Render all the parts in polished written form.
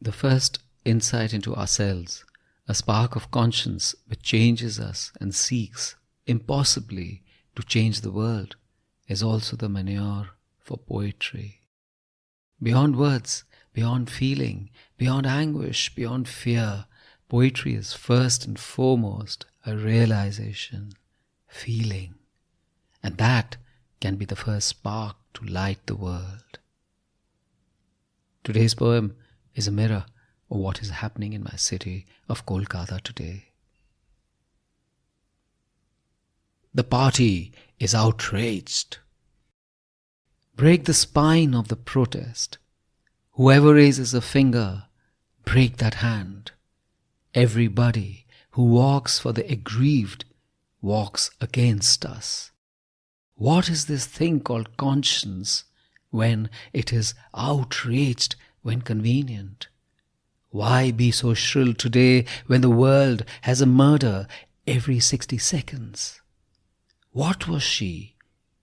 The first insight into ourselves, a spark of conscience which changes us and seeks impossibly to change the world, is also the manure for poetry. Beyond words, beyond feeling, beyond anguish, beyond fear, poetry is first and foremost a realization, feeling, and that can be the first spark to light the world. Today's poem is a mirror of what is happening in my city of Kolkata today. The party is outraged. Break the spine of the protest. Whoever raises a finger, break that hand. Everybody who walks for the aggrieved walks against us. What is this thing called conscience when it is outraged when convenient? Why be so shrill today when the world has a murder every 60 seconds? What was she?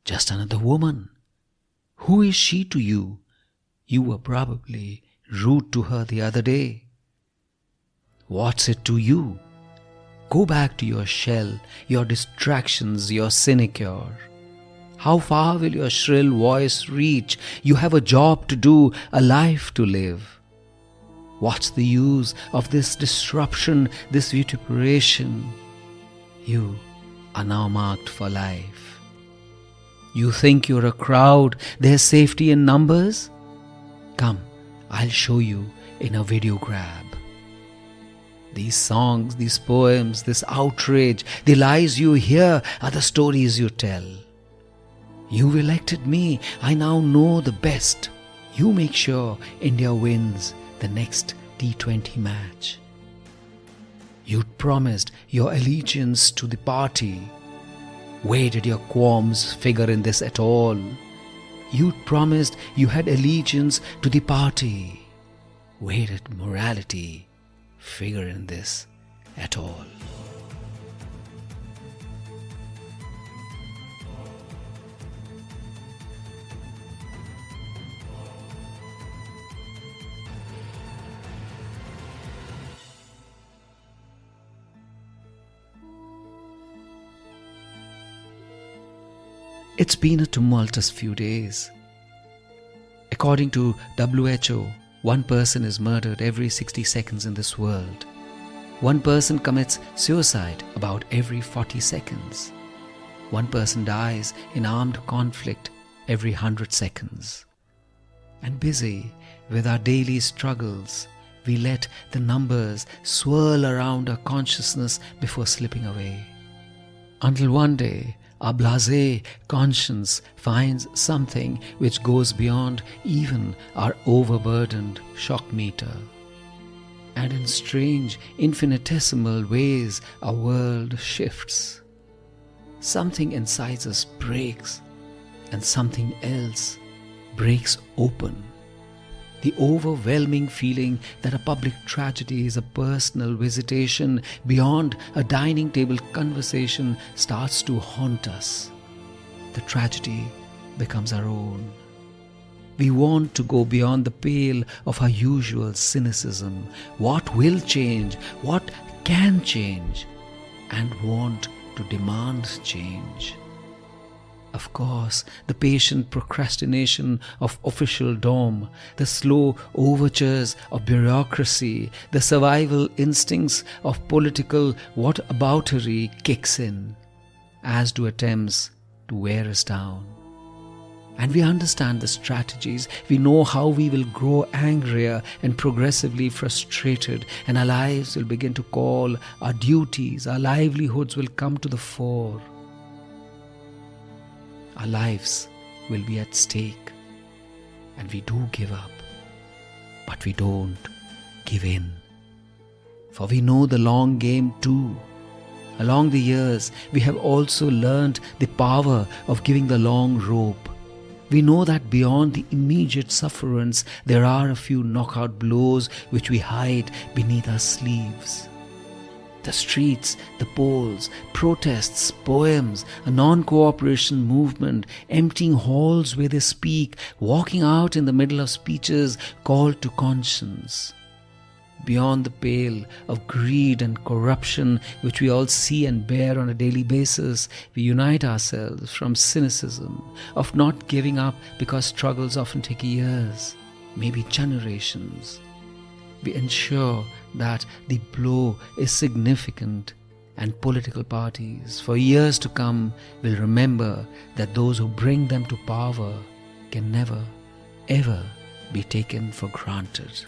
Just another woman. Who is she to you? You were probably rude to her the other day. What's it to you? Go back to your shell, your distractions, your sinecure. How far will your shrill voice reach? You have a job to do, a life to live. What's the use of this disruption, this vituperation? You are now marked for life. You think you're a crowd, there's safety in numbers? Come, I'll show you in a video grab. These songs, these poems, this outrage, the lies you hear are the stories you tell. You've elected me, I now know the best. You make sure India wins the next T20 match. You'd promised your allegiance to the party. Where did your qualms figure in this at all? You'd promised you had allegiance to the party. Where did morality figure in this at all? It's been a tumultuous few days. According to WHO, one person is murdered every 60 seconds in this world. One person commits suicide about every 40 seconds. One person dies in armed conflict every 100 seconds. And busy with our daily struggles, we let the numbers swirl around our consciousness before slipping away. Until one day, our blasé conscience finds something which goes beyond even our overburdened shock meter. And in strange, infinitesimal ways, our world shifts. Something inside us breaks, and something else breaks open. The overwhelming feeling that a public tragedy is a personal visitation beyond a dining table conversation starts to haunt us. The tragedy becomes our own. We want to go beyond the pale of our usual cynicism. What will change? What can change? And want to demand change. Of course, the patient procrastination of officialdom, the slow overtures of bureaucracy, the survival instincts of political whataboutery kicks in, as do attempts to wear us down. And we understand the strategies. We know how we will grow angrier and progressively frustrated, and our lives will begin to call, our duties, our livelihoods will come to the fore. Our lives will be at stake, and we do give up, but we don't give in. For we know the long game too. Along the years, we have also learned the power of giving the long rope. We know that beyond the immediate sufferance, there are a few knockout blows which we hide beneath our sleeves. The streets, the polls, protests, poems, a non-cooperation movement, emptying halls where they speak, walking out in the middle of speeches called to conscience. beyond the pale of greed and corruption which we all see and bear on a daily basis. We unite ourselves from cynicism of not giving up because struggles often take years, maybe generations. We ensure that the blow is significant, and political parties for years to come will remember that those who bring them to power can never, ever be taken for granted.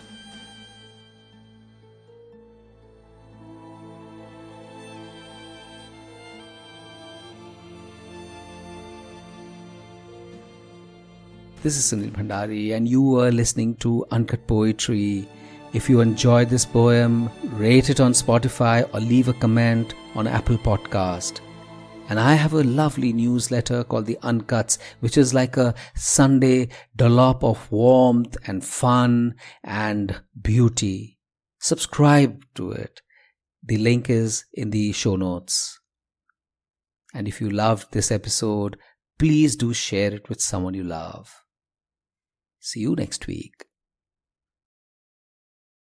This is Sunil Bhandari, and you are listening to Uncut Poetry. If you enjoyed this poem, rate it on Spotify or leave a comment on Apple Podcast. And I have a lovely newsletter called The Uncuts, which is like a Sunday dollop of warmth and fun and beauty. Subscribe to it. The link is in the show notes. And if you loved this episode, please do share it with someone you love. See you next week.